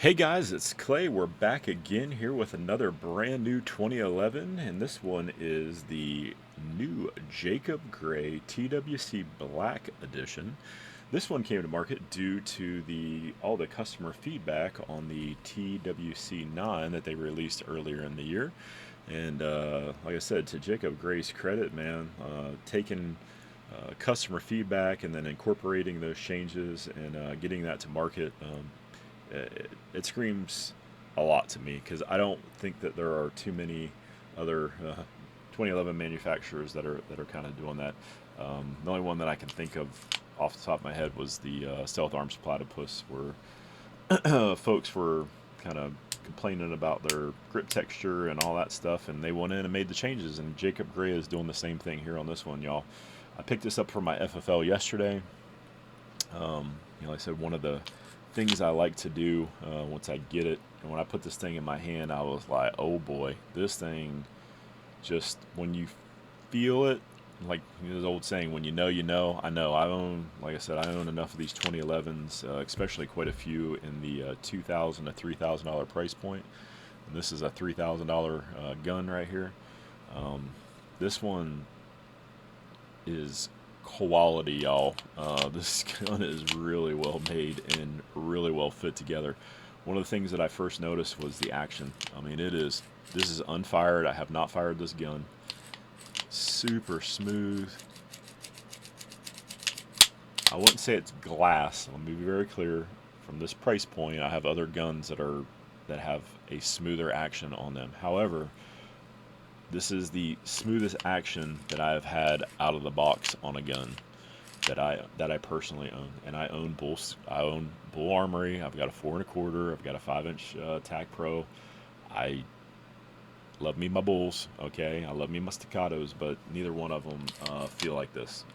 Hey guys, it's Clay. We're back again here with another brand new 2011, and this one is the new Jacob Gray TWC Black Edition. This one came to market due to all the customer feedback on the TWC 9 that they released earlier in the year. And like I said, to Jacob Gray's credit, man, taking customer feedback and then incorporating those changes and getting that to market. It screams a lot to me because I don't think that there are too many other 2011 manufacturers that are kind of doing that. The only one that I can think of off the top of my head was the Stealth Arms Platypus, where folks were kind of complaining about their grip texture and all that stuff, and they went in and made the changes. And Jacob Gray is doing the same thing here on this one, y'all. I picked this up for my FFL yesterday. Like I said, one of the things I like to do once I get it, and when I put this thing in my hand, I was like, oh boy, this thing just, when you feel it, like the old saying, when you know, you know. I know. Like I said, I own enough of these 2011s, especially quite a few in the $2,000 to $3,000 price point. And this is a $3,000 gun right here. This one is quality, y'all. This gun is really well made and really well fit together. One of the things that I first noticed was the action. I mean, this is unfired. I have not fired this gun. Super smooth. I wouldn't say it's glass. Let me be very clear. From this price point, I have other guns that have a smoother action on them. However, this is the smoothest action that I have had out of the box on a gun that I personally own. And I own bulls. I own Bull Armory. I've got a 4 1/4. I've got a 5-inch TAC Pro. I love me my bulls. Okay, I love me my staccatos, but neither one of them feel like this.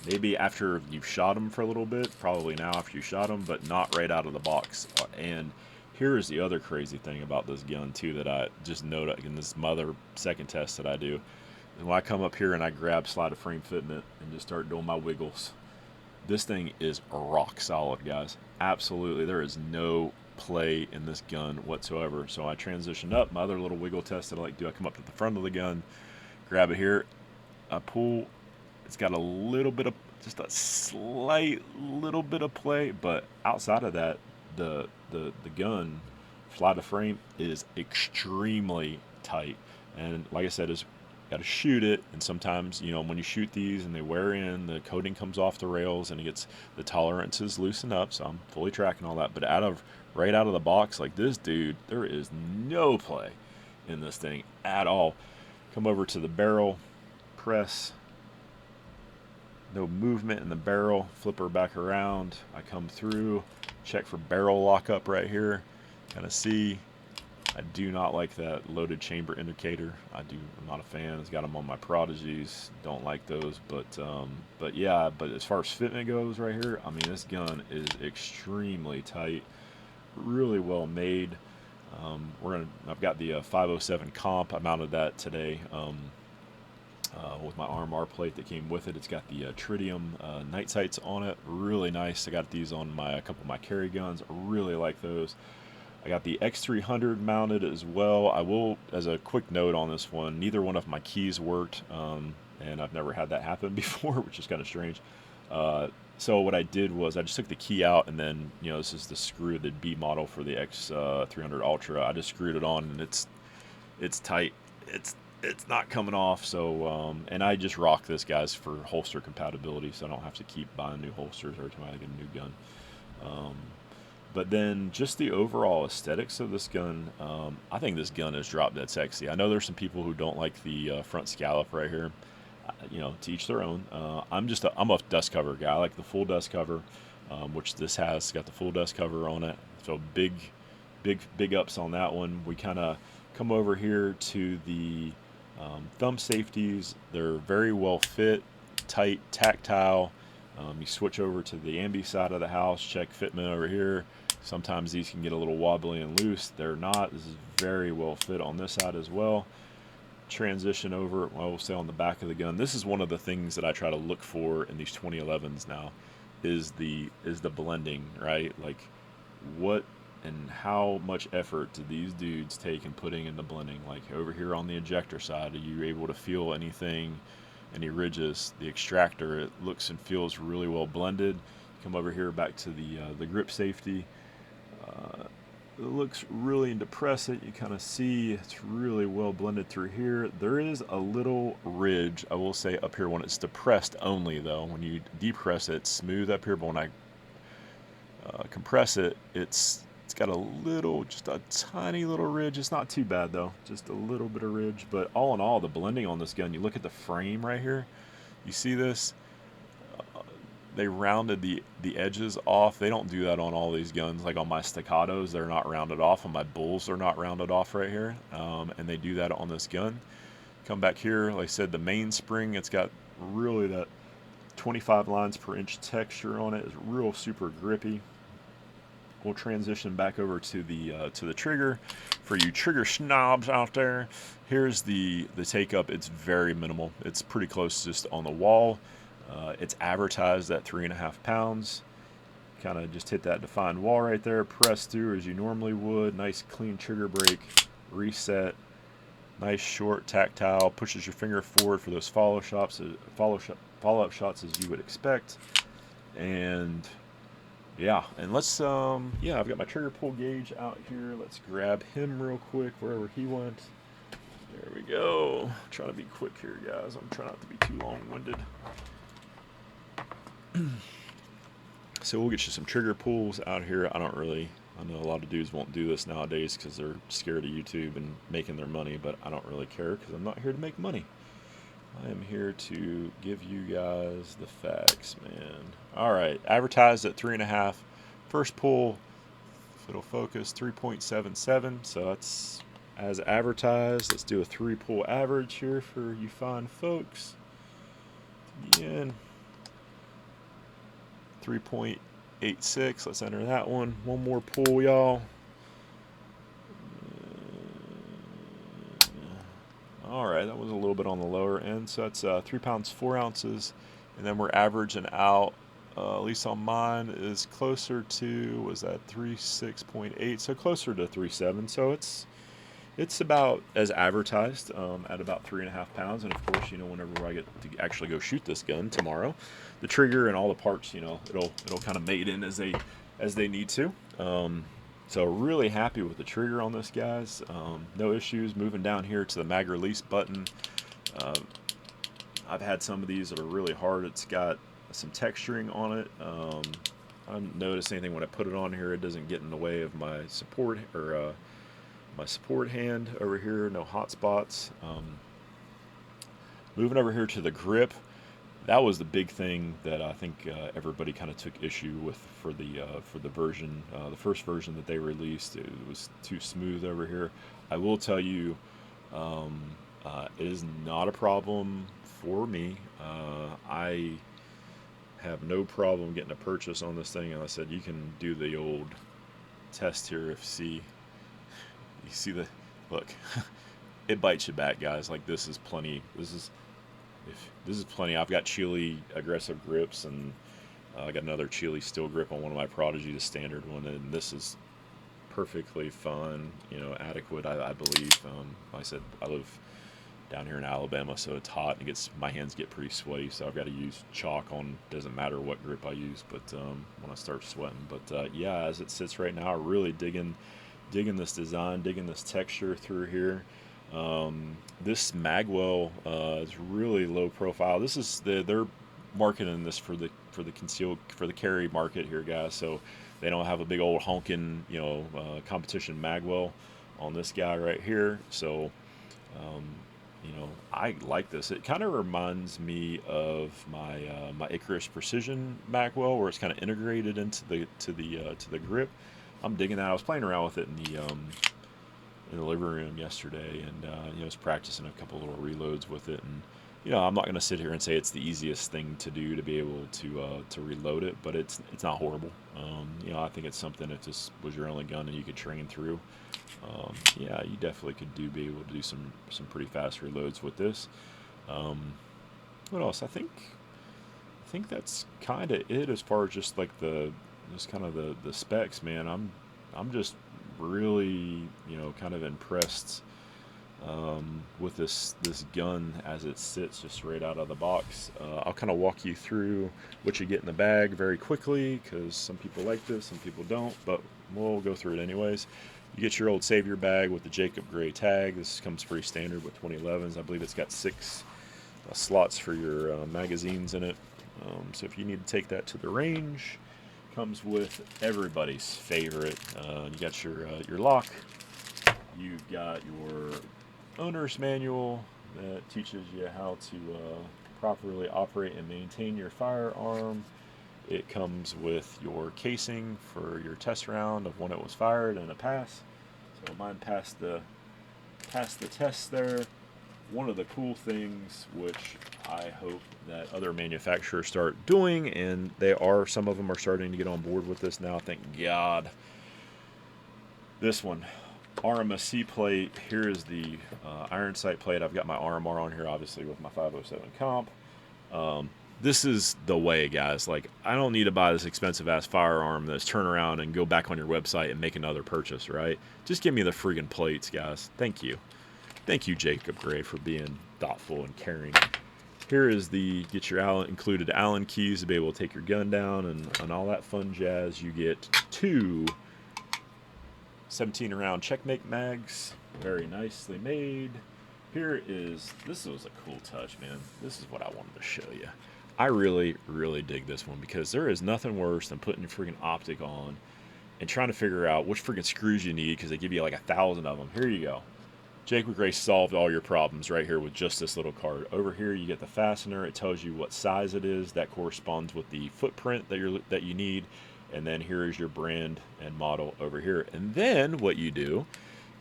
Maybe after you've shot them for a little bit, probably now after you shot them, but not right out of the box. And here's the other crazy thing about this gun too that I just noted in this second test that I do. And when I come up here and I grab slide of frame fitment and just start doing my wiggles, this thing is rock solid, guys. Absolutely, there is no play in this gun whatsoever. So I transitioned up. My other little wiggle test that I like to do, I come up to the front of the gun, grab it here, I pull. It's got a little bit of, just a slight little bit of play, but outside of that, the gun slide of frame is extremely tight. And like I said, is got to shoot it, and sometimes, when you shoot these and they wear in, the coating comes off the rails and the tolerances loosen up. So I'm fully tracking all that, but right out of the box, like this dude, there is no play in this thing at all. Come over to the barrel, press, no movement in the barrel, flip her back around. I come through, check for barrel lockup right here. Kind of see, I do not like that loaded chamber indicator. I'm not a fan. It's got them on my Prodigies. Don't like those, but yeah. But as far as fitment goes, right here, I mean, this gun is extremely tight, really well made. I've got the 507 comp. I mounted that today. With my RMR plate that came with it. It's got the tritium night sights on it. Really nice. I got these on a couple of my carry guns. I really like those. I got the X300 mounted as well. I will, as a quick note on this one, neither one of my keys worked, and I've never had that happen before, which is kind of strange. So what I did was I just took the key out, and then, this is the screw, the B model for the X300 Ultra. I just screwed it on, and it's tight. It's not coming off. So and I just rock this, guys, for holster compatibility, so I don't have to keep buying new holsters every time I get a new gun. But then just the overall aesthetics of this gun, I think this gun is drop dead sexy. I know there's some people who don't like the front scallop right here. To each their own. I'm a dust cover guy. I like the full dust cover, which this has got the full dust cover on it. So big ups on that one. We kind of come over here to the thumb safeties. They're very well fit, tight, tactile. You switch over to the ambi side of the house, check fitment over here. Sometimes these can get a little wobbly and loose. They're not. This is very well fit on this side as well. Transition over, we'll say on the back of the gun. This is one of the things that I try to look for in these 2011s now, is the blending, right? Like, what and how much effort do these dudes take in putting into blending. Like over here on the ejector side, are you able to feel anything, any ridges? The extractor, it looks and feels really well blended. Come over here back to the grip safety. It looks really, and depress it, you kind of see it's really well blended through here. There is a little ridge, I will say, up here when it's depressed only, though. When you depress it, it's smooth up here, but when I compress it, it's got a little, just a tiny little ridge. It's not too bad, though, just a little bit of ridge. But all in all, the blending on this gun, you look at the frame right here, you see this? They rounded the edges off. They don't do that on all these guns. Like on my staccatos, they're not rounded off. On my bulls, they're not rounded off right here. And they do that on this gun. Come back here, like I said, the mainspring, it's got really that 25 lines per inch texture on it. It's real super grippy. We'll transition back over to the trigger. For you trigger snobs out there, here's the take up. It's very minimal. It's pretty close just on the wall. It's advertised at 3.5 pounds. Kind of just hit that defined wall right there, press through as you normally would. Nice clean trigger break, reset. Nice short tactile, pushes your finger forward for those follow-up shots as you would expect. And yeah, and let's yeah, I've got my trigger pull gauge out here. Let's grab him real quick wherever he went. There we go. Trying to be quick here, guys. I'm trying not to be too long-winded. So we'll get you some trigger pulls out here. I know a lot of dudes won't do this nowadays because they're scared of YouTube and making their money, but I don't really care because I'm not here to make money. I am here to give you guys the facts, man. All right, advertised at 3.5. First pull, if it'll focus, 3.77. So that's as advertised. Let's do a 3-pull average here for you fine folks. Again, 3.86. Let's enter that one. One more pull, y'all. All right, that was a little bit on the lower end. So that's 3 pounds 4 ounces, and then we're averaging out. At least on mine is closer to, was that 3.6.8? So closer to 3.7. So it's about as advertised at about 3.5 pounds. And of course, whenever I get to actually go shoot this gun tomorrow, the trigger and all the parts, it'll kind of mate in as they need to. So really happy with the trigger on this, guys. No issues. Moving down here to the mag release button. I've had some of these that are really hard. It's got some texturing on it. I don't notice anything when I put it on here. It doesn't get in the way of my support or my support hand over here. No hot spots. Moving over here to the grip. That was the big thing that I think everybody kind of took issue with for the version, the first version that they released. It was too smooth over here. I will tell you, it is not a problem for me. I have no problem getting a purchase on this thing, and I said you can do the old test here. You see the look, it bites you back, guys. Like this is plenty. This is plenty. I've got Chile aggressive grips, and I got another Chile steel grip on one of my Prodigy, the standard one, and this is perfectly fine, adequate, I believe. Like I said, I live down here in Alabama, so it's hot and my hands get pretty sweaty, so I've got to use chalk on, doesn't matter what grip I use, but when I start sweating. But yeah, as it sits right now, I'm really digging this design, digging this texture through here. This Magwell is really low profile. This is they're marketing this for the carry market here, guys. So they don't have a big old honking competition Magwell on this guy right here. So I like this. It kind of reminds me of my Icarus Precision Magwell, where it's kind of integrated into the grip. I'm digging that. I was playing around with it in the living room yesterday, and I was practicing a couple little reloads with it, and I'm not going to sit here and say it's the easiest thing to do to be able to reload it, but it's not horrible. I think it's something that just was your only gun and you could train through. Yeah, you definitely could be able to do some pretty fast reloads with this. What else? I think that's kind of it as far as just like the specs, man. I'm just really, kind of impressed with this gun as it sits just right out of the box. I'll kind of walk you through what you get in the bag very quickly, because some people like this, some people don't, but we'll go through it anyways. You get your old Savior bag with the Jacob Gray tag. This comes pretty standard with 2011s. I believe it's got 6 slots for your magazines in it. So if you need to take that to the range, comes with everybody's favorite. You got your lock. You've got your owner's manual that teaches you how to properly operate and maintain your firearm. It comes with your casing for your test round of when it was fired and a pass. So mine passed the test there. One of the cool things, which I hope that other manufacturers start doing, and some of them are starting to get on board with this now, thank God. This one, RMSC plate. Here is the iron sight plate. I've got my RMR on here, obviously, with my 507 comp. This is the way, guys. Like, I don't need to buy this expensive ass firearm that's turn around and go back on your website and make another purchase, right? Just give me the friggin' plates, guys. Thank you. Thank you, Jacob Gray, for being thoughtful and caring. Here is get your included Allen keys to be able to take your gun down and all that fun jazz. You get 2 17 round checkmate mags, very nicely made. This was a cool touch, man. This is what I wanted to show you. I really, really dig this one, because there is nothing worse than putting your freaking Optic on and trying to figure out which freaking screws you need, because they give you like 1,000 of them. Here you go. Jacob Gray solved all your problems right here with just this little card. Over here you get the fastener. It tells you what size it is. That corresponds with the footprint that you need. And then here is your brand and model over here. And then what you do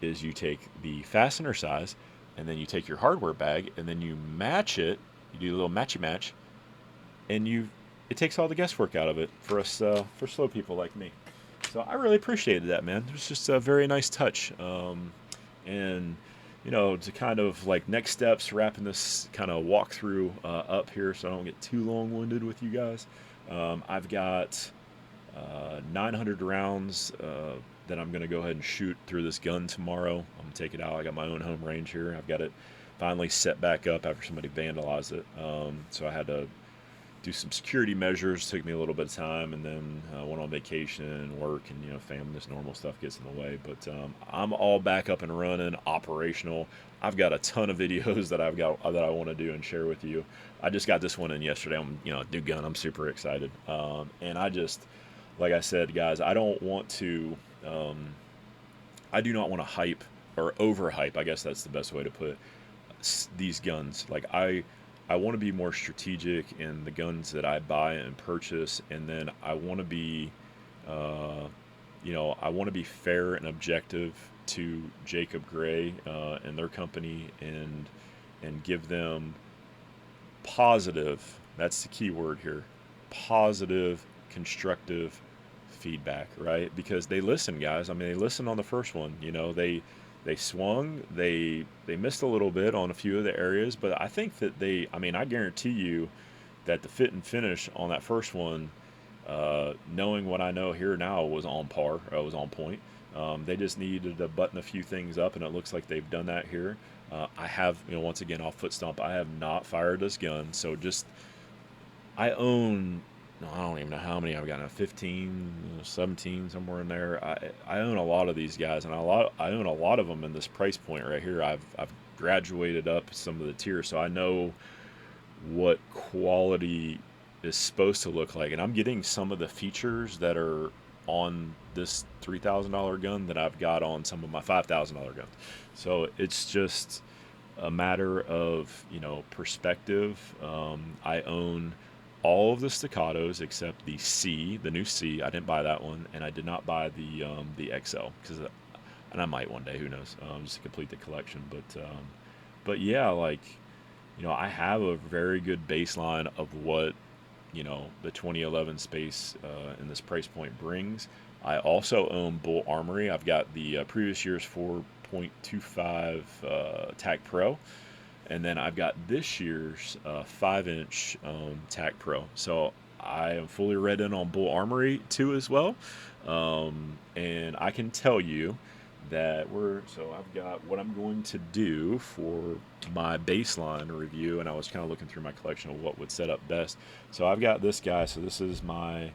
is you take the fastener size, and then you take your hardware bag, and then you match it. You do a little matchy match, and it takes all the guesswork out of it for us, for slow people like me. So I really appreciated that, man. It was just a very nice touch. And to kind of like next steps, wrapping this kind of walkthrough up here, so I don't get too long-winded with you guys. I've got 900 rounds that I'm going to go ahead and shoot through this gun tomorrow. I'm going to take it out. I got my own home range here. I've got it finally set back up after somebody vandalized it. So I had to do some security measures. Took me a little bit of time, and then went on vacation and work, and family, this normal stuff gets in the way. But I'm all back up and running, operational. I've got a ton of videos that I want to do and share with you. I just got this one in yesterday. I'm new gun. I'm super excited. And I just, like I said, guys, I don't want to. I do not want to hype or overhype. I guess that's the best way to put it, these guns. Like I want to be more strategic in the guns that I buy and purchase, and then I want to be, I want to be fair and objective to Jacob Gray and their company, and give them positive. That's the key word here. Positive, constructive feedback, right? Because they listen, guys. I mean, they listened on the first one. They swung, they missed a little bit on a few of the areas, but I think that I guarantee you that the fit and finish on that first one, knowing what I know here now, was on par, was on point. They just needed to button a few things up, and it looks like they've done that here. I have, once again, off foot stomp, I have not fired this gun, so I own, I don't even know how many I've got now, 15, 17, somewhere in there. I own a lot of these guys, and I own a lot of them in this price point right here. I've graduated up some of the tiers, so I know what quality is supposed to look like, and I'm getting some of the features that are on this $3,000 gun that I've got on some of my $5,000 guns. So it's just a matter of perspective. I own all of the staccatos except the C, the new C. I didn't buy that one, and I did not buy the XL, and I might one day, who knows, just to complete the collection. But yeah, I have a very good baseline of what the 2011 space in this price point brings. I also own Bull Armory. I've got the previous year's 4.25 TAC Pro. And then I've got this year's 5-inch TAC Pro. So I am fully read in on Bull Armory too as well. And I can tell you that so I've got what I'm going to do for my baseline review, and I was kind of looking through my collection of what would set up best. So I've got this guy. So this is my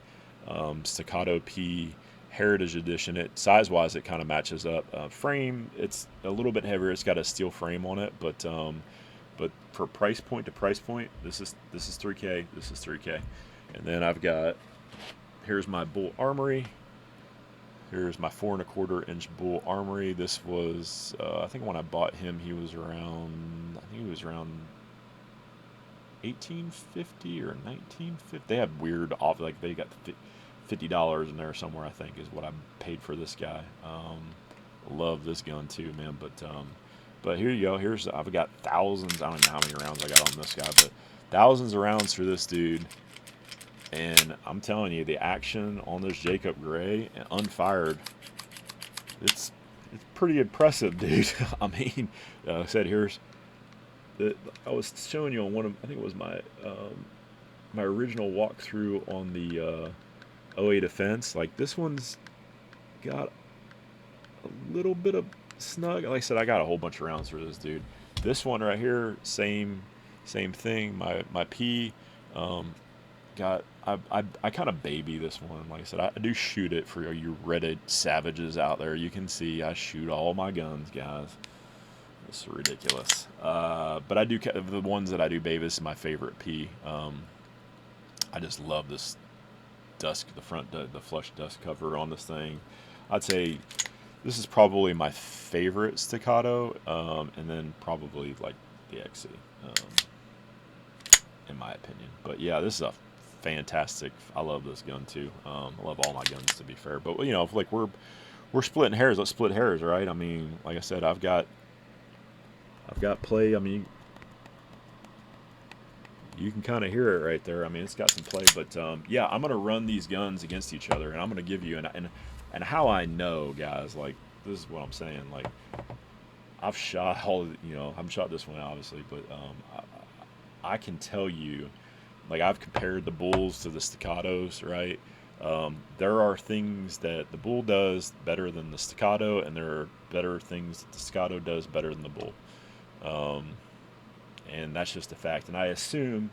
Staccato P Heritage Edition. It size-wise, it kind of matches up. Frame, it's a little bit heavier. It's got a steel frame on it, but for price point to price point, this is 3K. This is 3K, and then I've got, here's my Bull Armory. Here's my 4¼ inch Bull Armory. This was, I think when I bought him, he was around, I think he was around 1850 or 1950. They had weird off, like they got $50 in there somewhere, I think, is what I paid for this guy. Love this gun too, man. But here you go. I've got thousands. I don't know how many rounds I got on this guy, but thousands of rounds for this dude. And I'm telling you, the action on this Jacob Gray, unfired, it's pretty impressive, dude. I mean, I said I was showing you on one of, I think it was my original walkthrough on the 08 Offense. Like, this one's got a little bit of snug. Like I said, I got a whole bunch of rounds for this dude. This one right here, same thing. My P, I kind of baby this one. Like I said, I do shoot it for you Reddit savages out there. You can see I shoot all my guns, guys. It's ridiculous. But I do, the ones that I do baby, this is my favorite P. I just love this dust, the flush dust cover on this thing. I'd say this is probably my favorite Staccato, and then probably like the XC, in my opinion. But yeah, this is a fantastic. I love this gun too. I love all my guns, to be fair. But you know, if like we're splitting hairs, let's split hairs, right? I mean, like I said, I've got play. I mean, you can kind of hear it right there. I mean, it's got some play. But yeah, I'm gonna run these guns against each other, and I'm gonna give you and how I know, guys. Like, this is what I'm saying. Like, I've shot I've shot this one obviously, but I can tell you, like, I've compared the Bulls to the Staccatos, right? There are things that the Bull does better than the Staccato, and there are better things that the Staccato does better than the Bull. And that's just a fact. And I assume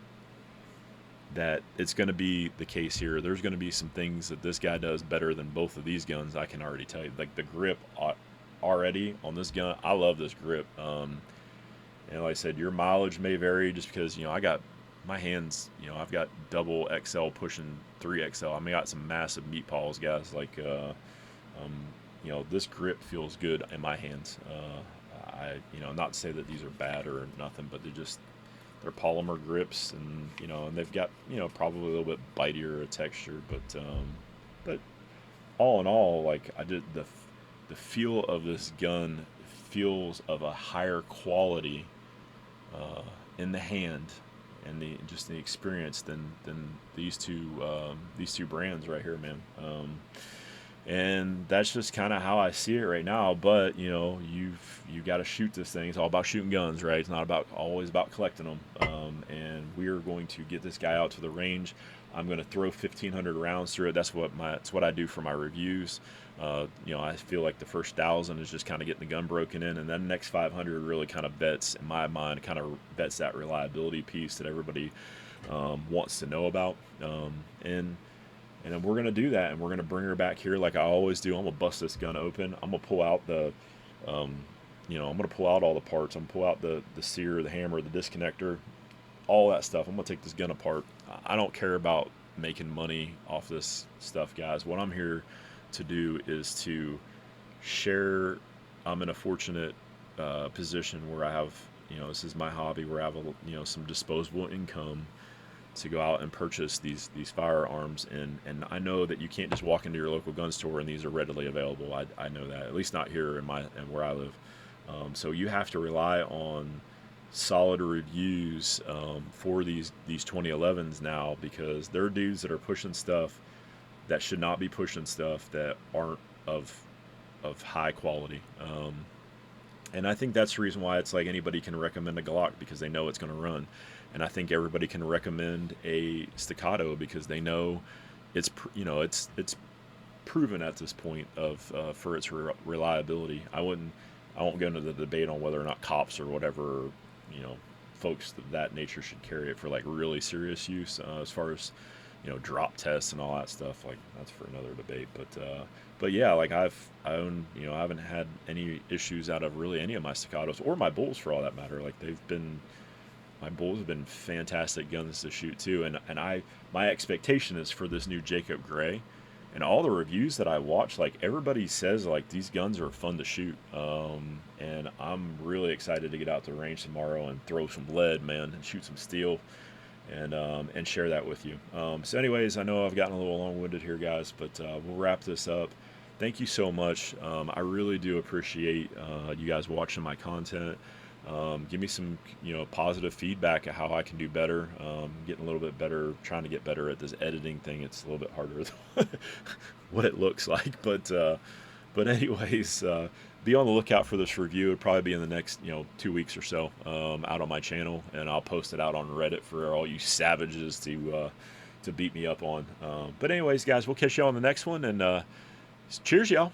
that it's going to be the case here. There's going to be some things that this guy does better than both of these guns. I can already tell you. Like, the grip already on this gun, I love this grip. And like I said, your mileage may vary just because, I got my hands, I've got double XL pushing 3XL. I mean, I got some massive meat paws, guys. Like, this grip feels good in my hands. Not to say that these are bad or nothing, but they're polymer grips, and and they've got probably a little bit bitier texture, but all in all, like, I did the feel of this gun feels of a higher quality in the hand and the experience than these two brands right here, man. And that's just kind of how I see it right now. But you've got to shoot this thing. It's all about shooting guns, right? It's not always about collecting them. And we are going to get this guy out to the range. I'm going to throw 1,500 rounds through it. That's what I do for my reviews. I feel like the first 1,000 is just kind of getting the gun broken in, and then the next 500 really kind of vets, in my mind, kind of vets that reliability piece that everybody wants to know about. And then we're going to do that, and we're going to bring her back here like I always do. I'm going to bust this gun open. I'm going to pull out I'm going to pull out all the parts. I'm going to pull out the sear, the hammer, the disconnector, all that stuff. I'm going to take this gun apart. I don't care about making money off this stuff, guys. What I'm here to do is to share. I'm in a fortunate position where I have, this is my hobby, where I have some disposable income to go out and purchase these firearms, and I know that you can't just walk into your local gun store and these are readily available. I know that, at least not here in where I live. So you have to rely on solid reviews for these 2011s now, because there are dudes that are pushing stuff that should not be pushing stuff that aren't of high quality. And I think that's the reason why it's like anybody can recommend a Glock, because they know it's going to run. And I think everybody can recommend a Staccato because they know it's proven at this point of for its reliability. I won't go into the debate on whether or not cops or whatever, you know, folks of that nature should carry it for like really serious use. As far as, you know, drop tests and all that stuff, like that's for another debate. But yeah, like I own, you know, I haven't had any issues out of really any of my staccatos or my bulls for all that matter. Like my bulls have been fantastic guns to shoot too. And my expectation is for this new Jacob Gray, and all the reviews that I watch, like everybody says like these guns are fun to shoot. And I'm really excited to get out to the range tomorrow and throw some lead, man, and shoot some steel, and share that with you. So anyways, I know I've gotten a little long-winded here, guys, but we'll wrap this up. Thank you so much. I really do appreciate you guys watching my content. Give me some, you know, positive feedback of how I can do better. Getting a little bit better, trying to get better at this editing thing. It's a little bit harder than what it looks like, but anyways, be on the lookout for this review. It'll probably be in the next, you know, 2 weeks or so, out on my channel, and I'll post it out on Reddit for all you savages to beat me up on. But anyways, guys, we'll catch you on the next one, and cheers, y'all.